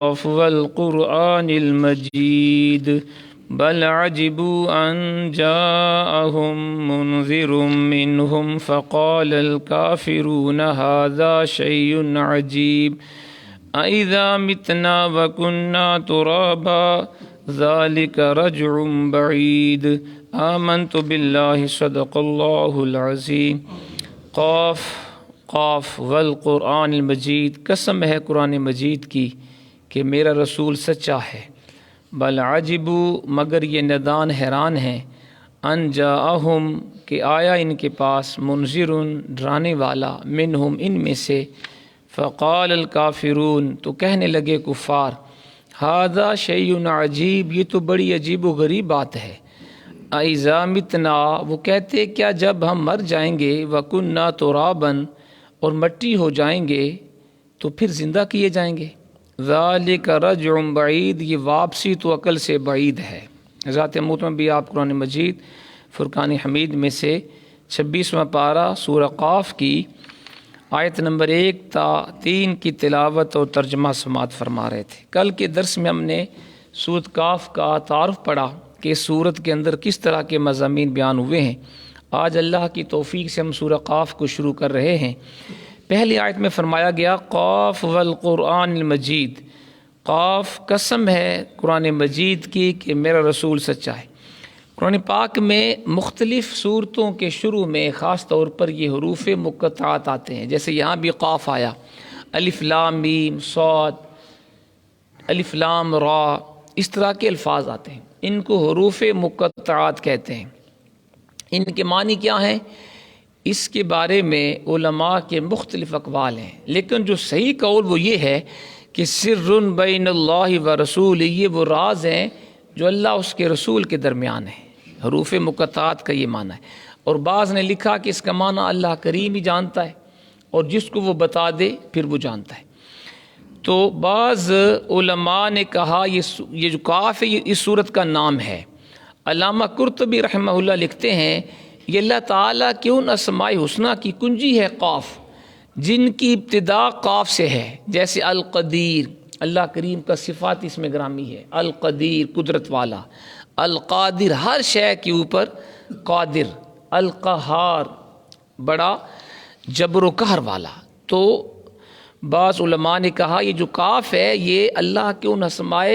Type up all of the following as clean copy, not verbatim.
والقرآن المجيد بل عجبوا أن جاءهم منذر منهم فقال الكافرون هذا شيء عجيب أإذا متنا وكنا ترابا ذلك رجع بعيد آمنت بالله صدق الله العظيم قاف والقرآن المجید، قسم ہے قرآن مجید کی کہ میرا رسول سچا ہے۔ بل عجبو، مگر یہ ندان حیران ہیں، ان جاءہم، کہ آیا ان کے پاس، منذر، ڈرانے والا، منہم، ان میں سے، فقال الکافرون، تو کہنے لگے کفار، ھذا شیء عجیب، یہ تو بڑی عجیب و غریب بات ہے۔ اذا متنا، وہ کہتے کیا جب ہم مر جائیں گے، وکننا ترابا، اور مٹی ہو جائیں گے تو پھر زندہ کیے جائیں گے۔ ذالک رجع بعید، یہ واپسی تو عقل سے بعید ہے۔ ذات محترم بھی آپ قرآن مجید فرقان حمید میں سے 26واں پارہ سورہ قاف کی آیت نمبر 1 تا 3 کی تلاوت اور ترجمہ سماعت فرما رہے تھے۔ کل کے درس میں ہم نے سورۃ قاف کا تعارف پڑھا کہ سورت کے اندر کس طرح کے مضامین بیان ہوئے ہیں۔ آج اللہ کی توفیق سے ہم سورہ قاف کو شروع کر رہے ہیں۔ پہلی آیت میں فرمایا گیا قاف والقرآن المجید، قاف قسم ہے قرآن مجید کی کہ میرا رسول سچا ہے۔ قرآن پاک میں مختلف صورتوں کے شروع میں خاص طور پر یہ حروف مقطعات آتے ہیں، جیسے یہاں بھی قاف آیا، الف لام میم صاد، الف لام را، اس طرح کے الفاظ آتے ہیں، ان کو حروف مقطعات کہتے ہیں۔ ان کے معنی کیا ہیں، اس کے بارے میں علماء کے مختلف اقوال ہیں، لیکن جو صحیح قول وہ یہ ہے کہ سر بین اللہ و رسول، یہ وہ راز ہیں جو اللہ اس کے رسول کے درمیان ہے۔ حروف مقطعات کا یہ معنی ہے، اور بعض نے لکھا کہ اس کا معنی اللہ کریم ہی جانتا ہے، اور جس کو وہ بتا دے پھر وہ جانتا ہے۔ تو بعض علماء نے کہا یہ جو قاف ہے یہ اس صورت کا نام ہے۔ علامہ قرطبی رحمہ اللہ لکھتے ہیں یہ اللہ تعالیٰ کے ان اسماء حسنہ کی کنجی ہے قاف، جن کی ابتدا قاف سے ہے، جیسے القدیر، اللہ کریم کا صفات اس میں گرامی ہے، القدیر قدرت والا، القادر ہر شے کے اوپر قادر، القہار بڑا جبر و قہر والا۔ تو بعض علماء نے کہا یہ جو کاف ہے یہ اللہ کے ان اسماء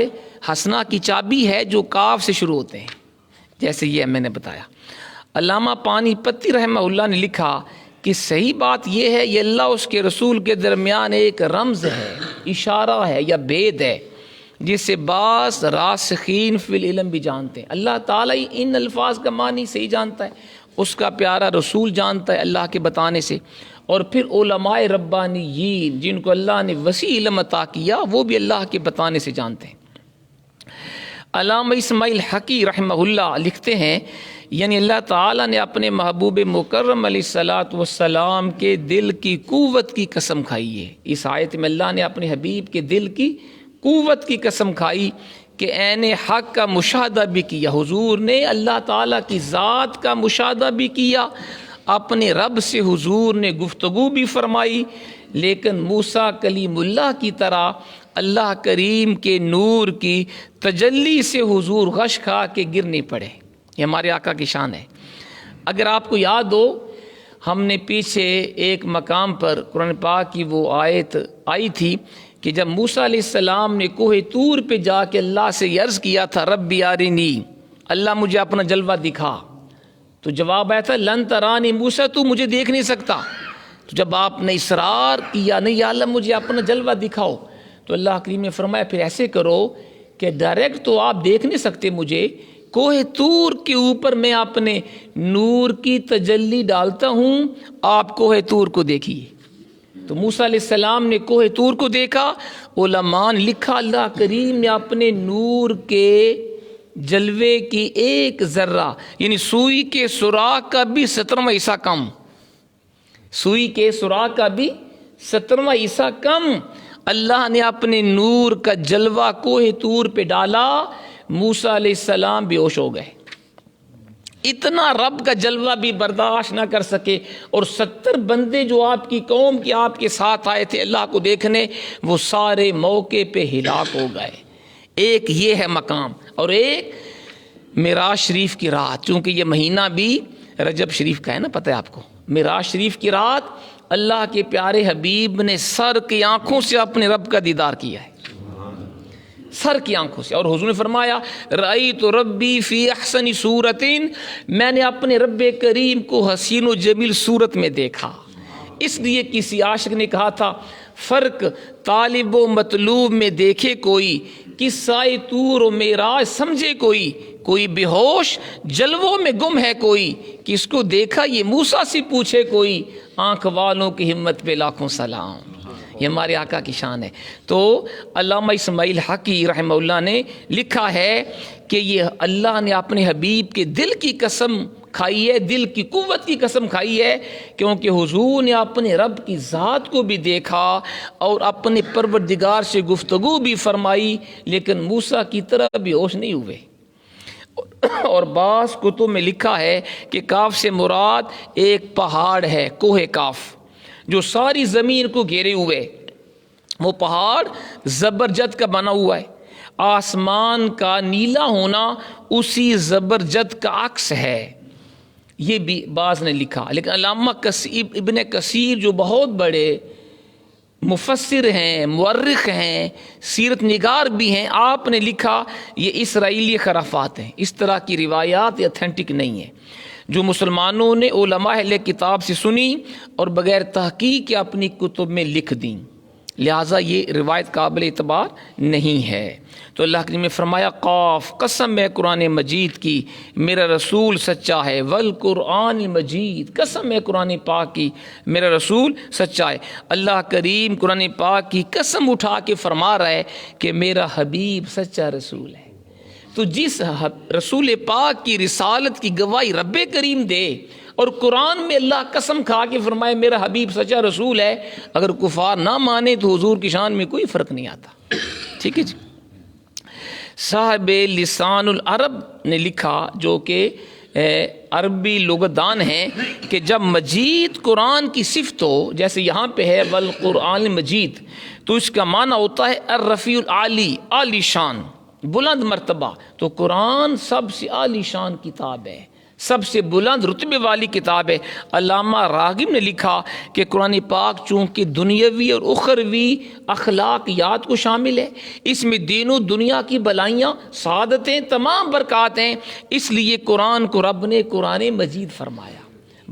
حسنہ کی چابی ہے جو کاف سے شروع ہوتے ہیں، جیسے یہ میں نے بتایا۔ علامہ پانی پتی رحمہ اللہ نے لکھا کہ صحیح بات یہ ہے یہ اللہ اس کے رسول کے درمیان ایک رمز ہے، اشارہ ہے یا بید ہے، جس سے بعض راسخین فی العلم بھی جانتے ہیں۔ اللہ تعالیٰ ان الفاظ کا معنی صحیح جانتا ہے، اس کا پیارا رسول جانتا ہے اللہ کے بتانے سے، اور پھر علماء ربانیین جن کو اللہ نے وسیع علم عطا کیا وہ بھی اللہ کے بتانے سے جانتے ہیں۔ علامہ اسماعیل حقی رحمہ اللہ لکھتے ہیں یعنی اللہ تعالیٰ نے اپنے محبوب مکرم علیہ الصلاۃ والسلام کے دل کی قوت کی قسم کھائی ہے۔ اس آیت میں اللہ نے اپنے حبیب کے دل کی قوت کی قسم کھائی کہ عین حق کا مشاہدہ بھی کیا، حضور نے اللہ تعالیٰ کی ذات کا مشاہدہ بھی کیا، اپنے رب سے حضور نے گفتگو بھی فرمائی، لیکن موسیٰ کلیم اللہ کی طرح اللہ کریم کے نور کی تجلی سے حضور غش کھا کے گر نہیں پڑے۔ یہ ہمارے آقا کی شان ہے۔ اگر آپ کو یاد ہو ہم نے پیچھے ایک مقام پر قرآن پاک کی وہ آیت آئی تھی کہ جب موسیٰ علیہ السلام نے کوہ طور پہ جا کے اللہ سے یہ عرض کیا تھا ربی ارنی، اللہ مجھے اپنا جلوہ دکھا، تو جواب آیا تھا لن ترانی، موسیٰ تو مجھے دیکھ نہیں سکتا۔ تو جب آپ نے اصرار کیا نہیں یا اللہ مجھے اپنا جلوہ دکھاؤ، تو اللہ کریم نے فرمایا پھر ایسے کرو کہ ڈائریکٹ تو آپ دیکھ نہیں سکتے مجھے، کوہ طور کے اوپر میں اپنے نور کی تجلی ڈالتا ہوں، آپ کوہ طور کو دیکھیے۔ تو موسیٰ علیہ السلام نے کوہ طور کو دیکھا، علماء نے لکھا اللہ کریم نے اپنے نور کے جلوے کی ایک ذرہ یعنی سوئی کے سوراخ کا بھی 17واں حصہ کم، سوئی کے سوراخ کا بھی 17واں حصہ کم اللہ نے اپنے نور کا جلوہ کوہ طور پہ ڈالا، موسیٰ علیہ السلام بے ہوش ہو گئے۔ اتنا رب کا جلوہ بھی برداشت نہ کر سکے، اور 70 بندے جو آپ کی قوم کے آپ کے ساتھ آئے تھے اللہ کو دیکھنے، وہ سارے موقع پہ ہلاک ہو گئے۔ ایک یہ ہے مقام، اور ایک معراج شریف کی رات، چونکہ یہ مہینہ بھی رجب شریف کا ہے نا، پتہ ہے آپ کو۔ معراج شریف کی رات اللہ کے پیارے حبیب نے سر کی آنکھوں سے اپنے رب کا دیدار کیا ہے، سر کی آنکھوں سے، اور حضور نے فرمایا رأیت ربی فی احسن صورت، میں نے اپنے رب کریم کو حسین و جمیل صورت میں دیکھا۔ اس لیے کسی عاشق نے کہا تھا فرق طالب و مطلوب میں دیکھے کوئی، قصہ طور و معراج سمجھے کوئی، کوئی بے ہوش جلووں میں گم ہے کوئی، کس کو دیکھا یہ موسیٰ سے پوچھے کوئی، آنکھ والوں کی ہمت پہ لاکھوں سلام۔ یہ ہمارے آقا کی شان ہے۔ تو علامہ اسماعیل حقی رحمہ اللہ نے لکھا ہے کہ یہ اللہ نے اپنے حبیب کے دل کی قسم کھائی ہے، دل کی قوت کی قسم کھائی ہے، کیونکہ حضور نے اپنے رب کی ذات کو بھی دیکھا اور اپنے پروردگار سے گفتگو بھی فرمائی، لیکن موسیٰ کی طرح بھی ہوش نہیں ہوئے۔ اور بعض کتب میں لکھا ہے کہ کاف سے مراد ایک پہاڑ ہے، کوہ کاف، جو ساری زمین کو گھیرے ہوئے۔ وہ پہاڑ زبرجد کا بنا ہوا ہے، آسمان کا نیلا ہونا اسی زبرجد کا عکس ہے، یہ بھی بعض نے لکھا۔ لیکن علامہ ابن کثیر جو بہت بڑے مفسر ہیں، مورخ ہیں، سیرت نگار بھی ہیں، آپ نے لکھا یہ اسرائیلی خرافات ہیں، اس طرح کی روایات اتھینٹک نہیں ہیں، جو مسلمانوں نے علماء اہل کتاب سے سنی اور بغیر تحقیق کے اپنی کتب میں لکھ دیں، لہٰذا یہ روایت قابل اعتبار نہیں ہے۔ تو اللہ کریم نے فرمایا قاف، قسم ہے قرآن مجید کی، میرا رسول سچا ہے، والقرآن المجید، قسم ہے قرآن پاک کی، میرا رسول سچا ہے۔ اللہ کریم قرآن پاک کی قسم اٹھا کے فرما رہا ہے کہ میرا حبیب سچا رسول ہے۔ تو جس رسول پاک کی رسالت کی گواہی رب کریم دے، اور قرآن میں اللہ قسم کھا کے فرمائے میرا حبیب سچا رسول ہے، اگر کفار نہ مانے تو حضور کی شان میں کوئی فرق نہیں آتا۔ ٹھیک ہے جی۔ صاحب لسان العرب نے لکھا، جو کہ عربی لغتدان ہیں، کہ جب مجید قرآن کی صفت ہو، جیسے یہاں پہ ہے والقرآن مجید، تو اس کا معنی ہوتا ہے الرفیع العالی، عالی شان، بلند مرتبہ۔ تو قرآن سب سے عالی شان کتاب ہے، سب سے بلند رتبے والی کتاب ہے۔ علامہ راغب نے لکھا کہ قرآن پاک چونکہ دنیاوی اور اخروی اخلاقیات کو شامل ہے، اس میں دین و دنیا کی بلائیاں، سعادتیں، تمام برکات ہیں، اس لیے قرآن کو رب نے قرآن مجید فرمایا،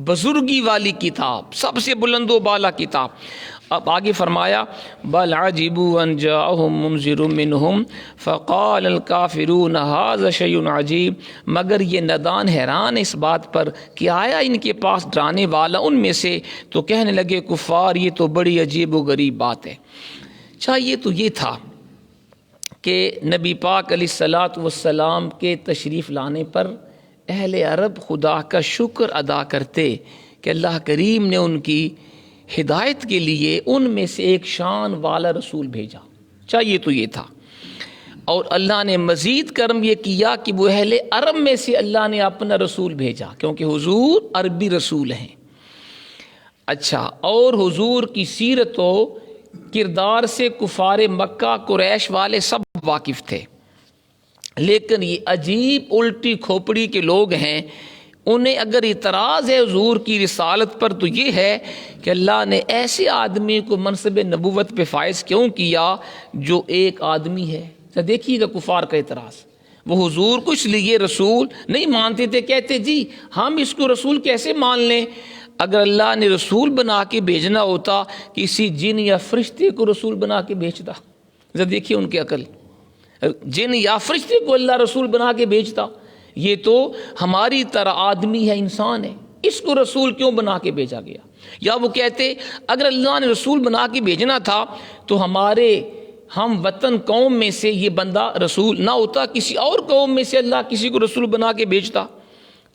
بزرگی والی کتاب، سب سے بلند و بالا کتاب۔ اب آگے فرمایا بل عجبوا ان جاءهم منذر منهم فقال الكافرون هذا شيء عجیب، مگر یہ ندان حیران اس بات پر کہ آیا ان کے پاس ڈرانے والا ان میں سے، تو کہنے لگے کفار یہ تو بڑی عجیب و غریب بات ہے۔ چاہیے تو یہ تھا کہ نبی پاک علیہ الصلاۃ والسلام کے تشریف لانے پر اہل عرب خدا کا شکر ادا کرتے کہ اللہ کریم نے ان کی ہدایت کے لیے ان میں سے ایک شان والا رسول بھیجا، چاہیے تو یہ تھا۔ اور اللہ نے مزید کرم یہ کیا کہ وہ اہل عرب میں سے اللہ نے اپنا رسول بھیجا، کیونکہ حضور عربی رسول ہیں۔ اچھا، اور حضور کی سیرت و کردار سے کفار مکہ قریش والے سب واقف تھے، لیکن یہ عجیب الٹی کھوپڑی کے لوگ ہیں، انہیں اگر اعتراض ہے حضور کی رسالت پر تو یہ ہے کہ اللہ نے ایسے آدمی کو منصب نبوت پہ فائز کیوں کیا جو ایک آدمی ہے۔ دیکھیے گا کفار کا اعتراض، وہ حضور کو اس لیے رسول نہیں مانتے تھے، کہتے جی ہم اس کو رسول کیسے مان لیں، اگر اللہ نے رسول بنا کے بھیجنا ہوتا کسی جن یا فرشتے کو رسول بنا کے بھیجتا۔ ذرا دیکھیے ان کی عقل، جن یا فرشتے کو اللہ رسول بنا کے بھیجتا، یہ تو ہماری طرح آدمی ہے، انسان ہے، اس کو رسول کیوں بنا کے بھیجا گیا؟ یا وہ کہتے اگر اللہ نے رسول بنا کے بھیجنا تھا تو ہمارے ہم وطن قوم میں سے یہ بندہ رسول نہ ہوتا، کسی اور قوم میں سے اللہ کسی کو رسول بنا کے بھیجتا۔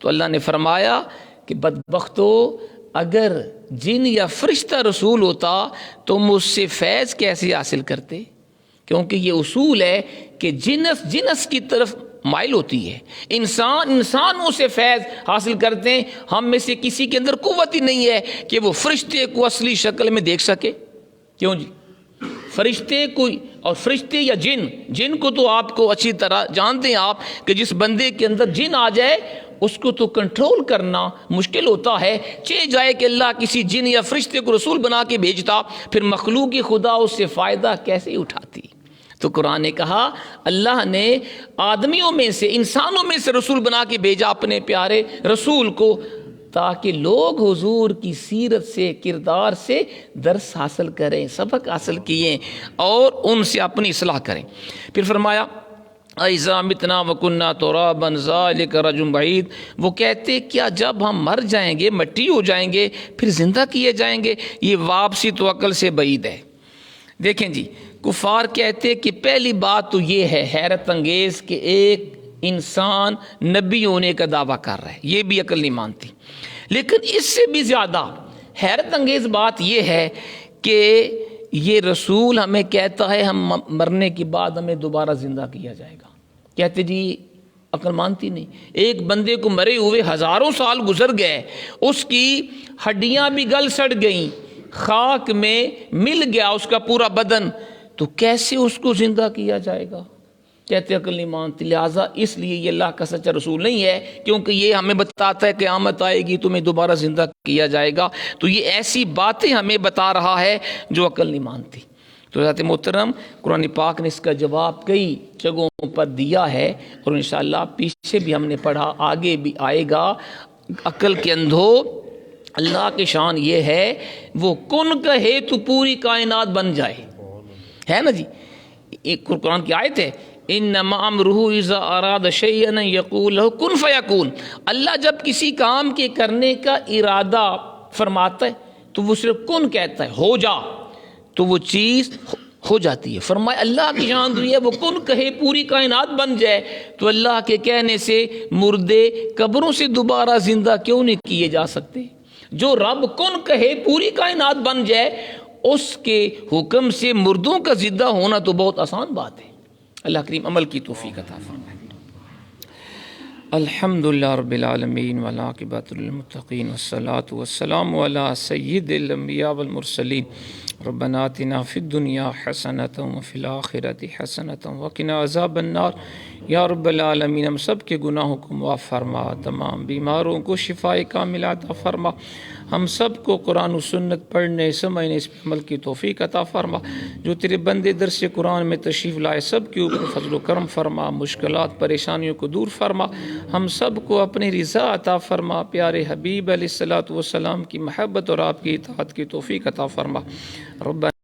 تو اللہ نے فرمایا کہ بدبختو، اگر جن یا فرشتہ رسول ہوتا تو مجھ سے فیض کیسے حاصل کرتے؟ کیونکہ یہ اصول ہے کہ جنس کی طرف مائل ہوتی ہے. انسانوں سے فیض حاصل کرتے ہیں. ہم میں سے کسی کے اندر قوت ہی نہیں ہے کہ وہ فرشتے کو اصلی شکل میں دیکھ سکے. کیوں جی؟ فرشتے کوئی اور فرشتے یا جن کو تو آپ کو اچھی طرح جانتے ہیں آپ کہ جس بندے کے اندر جن آ جائے اس کو تو کنٹرول کرنا مشکل ہوتا ہے. چہ جائے کہ اللہ کسی جن یا فرشتے کو رسول بنا کے بھیجتا، پھر مخلوق خدا اس سے فائدہ کیسے اٹھاتی. تو قرآن نے کہا اللہ نے آدمیوں میں سے، انسانوں میں سے رسول بنا کے بھیجا اپنے پیارے رسول کو، تاکہ لوگ حضور کی سیرت سے، کردار سے درس حاصل کریں، سبق حاصل کیے اور ان سے اپنی اصلاح کریں. پھر فرمایا اِذَا مِتْنَا وَكُنَّا تُرَابًا ذَلِكَ رَجْعٌ بَعِيدٌ. وہ کہتے کیا جب ہم مر جائیں گے، مٹی ہو جائیں گے، پھر زندہ کیے جائیں گے؟ یہ واپسی تو عقل سے بعید ہے. دیکھیں جی، کفار کہتے کہ پہلی بات تو یہ ہے حیرت انگیز کہ ایک انسان نبی ہونے کا دعویٰ کر رہا ہے، یہ بھی عقل نہیں مانتی. لیکن اس سے بھی زیادہ حیرت انگیز بات یہ ہے کہ یہ رسول ہمیں کہتا ہے ہم مرنے کے بعد ہمیں دوبارہ زندہ کیا جائے گا. کہتے جی عقل مانتی نہیں. ایک بندے کو مرے ہوئے ہزاروں سال گزر گئے، اس کی ہڈیاں بھی گل سڑ گئیں، خاک میں مل گیا اس کا پورا بدن، تو کیسے اس کو زندہ کیا جائے گا؟ کہتے عقل نہیں مانتی. لہٰذا اس لیے یہ اللہ کا سچا رسول نہیں ہے، کیونکہ یہ ہمیں بتاتا ہے قیامت آئے گی تمہیں دوبارہ زندہ کیا جائے گا. تو یہ ایسی باتیں ہمیں بتا رہا ہے جو عقل نہیں مانتی. تو حضرت محترم قرآن پاک نے اس کا جواب کئی جگہوں پر دیا ہے، اور انشاءاللہ پیچھے بھی ہم نے پڑھا، آگے بھی آئے گا. عقل کے اندھو اللہ کی شان یہ ہے وہ کن کہے تو پوری کائنات بن جائے، ہے نا جی. ایک قرآن کی آیت ہے انما امرہ اذا اراد شیئا ان یقول له کن فیکون. اللہ جب کسی کام کے کرنے کا ارادہ فرماتا ہے تو وہ صرف کن کہتا ہے، ہو جا، تو وہ چیز ہو جاتی ہے. فرمایا اللہ کی شان یہ ہے وہ کن کہے پوری کائنات بن جائے. تو اللہ کے کہنے سے مردے قبروں سے دوبارہ زندہ کیوں نہیں کیے جا سکتے؟ جو رب کن کہے پوری کائنات بن جائے، اس کے حکم سے مردوں کا زندہ ہونا تو بہت آسان بات ہے. اللہ کریم عمل کی توفیق عطا فرمائے. الحمدللہ رب العالمین والعاقبۃ للمتقین والصلاۃ والسلام علی سید الانبیاء والمرسلین. ربنا آتنا فی الدنیا حسنۃ وفی الآخرۃ حسنۃ وقنا عذاب النار. یا رب العالمین ہم سب کے گناہوں کو معاف فرما، تمام بیماروں کو شفائے کاملہ عطا فرما. ہم سب کو قرآن و سنت پڑھنے سمجھنے اس پہ عمل کی توفیق عطا فرما. جو تیرے بندے درس قرآن میں تشریف لائے سب کے اوپر فضل و کرم فرما، مشکلات پریشانیوں کو دور فرما. ہم سب کو اپنی رضا عطا فرما. پیارے حبیب علیہ الصلوۃ والسلام کی محبت اور آپ کی اطاعت کی توفیق عطا فرما. ربنا